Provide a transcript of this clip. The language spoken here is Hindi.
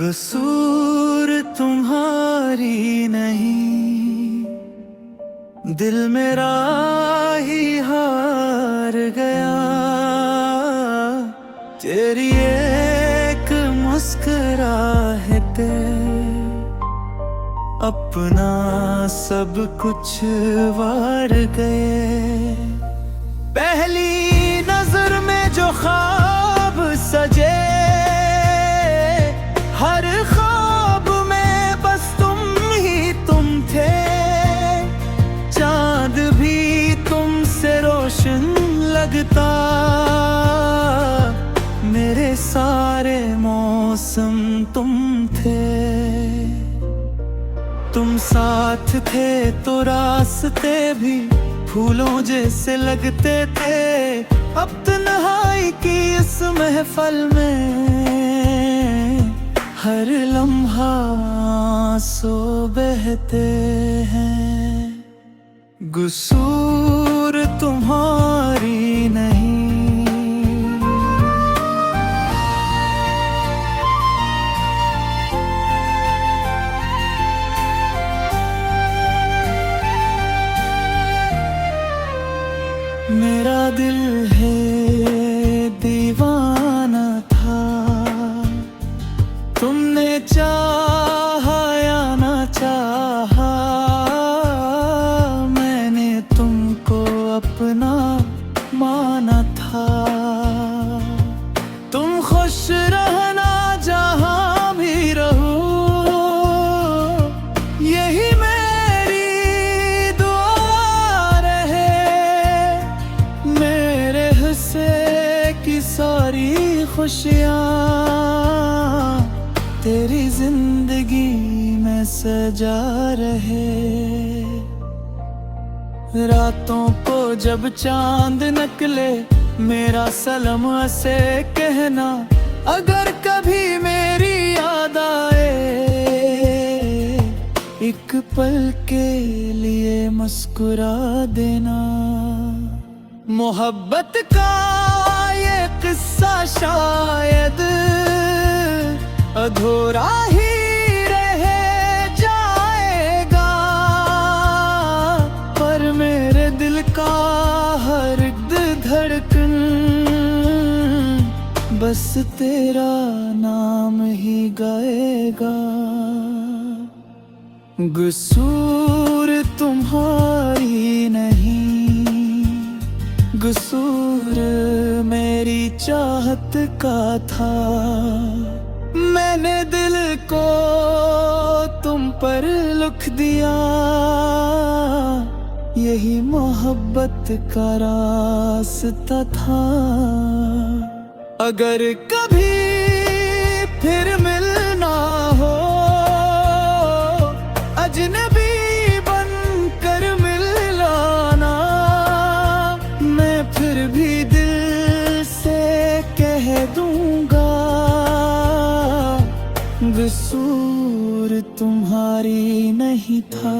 कसूर तुम्हारी नहीं, दिल मेरा ही हार गया। तेरी एक मुस्कुराहट अपना सब कुछ वार गए। पहली नजर में जो ख्वाब सजे, हर ख्वाब में बस तुम ही तुम थे। चांद भी तुमसे रोशन लगता, मेरे सारे मौसम तुम थे। तुम साथ थे तो रास्ते भी फूलों जैसे लगते थे। अब तन्हाई की इस महफल में हर लम्हा आंसू बहते हैं। कसूर तुम्हारी नहीं। मेरा दिल है दीवाना था, तुमने चाहा या ना चाहा, मैंने तुमको अपना माना था। तुम खुश रहना जहां भी रहो, यही मेरी दुआ रहे। मेरे हिस्से की सारी खुशियाँ तेरी जिंदगी में सजा रहे। रातों को जब चांद निकले, मेरा सलाम से कहना। अगर कभी मेरी याद आए, एक पल के लिए मुस्कुरा देना। मोहब्बत का ये किस्सा शायद अधूरा ही रह जाएगा, पर मेरे दिल का हर धड़कन बस तेरा नाम ही गाएगा। कसूर तुम्हारी नहीं, कसूर मेरी चाहत का था। मैंने दिल को तुम पर लिख दिया, यही मोहब्बत का रास्ता था। अगर कभी फिर मिलना हो, अजनबी बनकर मिल लाना। मैं फिर भी दिल से कह दूंगा, कसूर तुम्हारी नहीं था।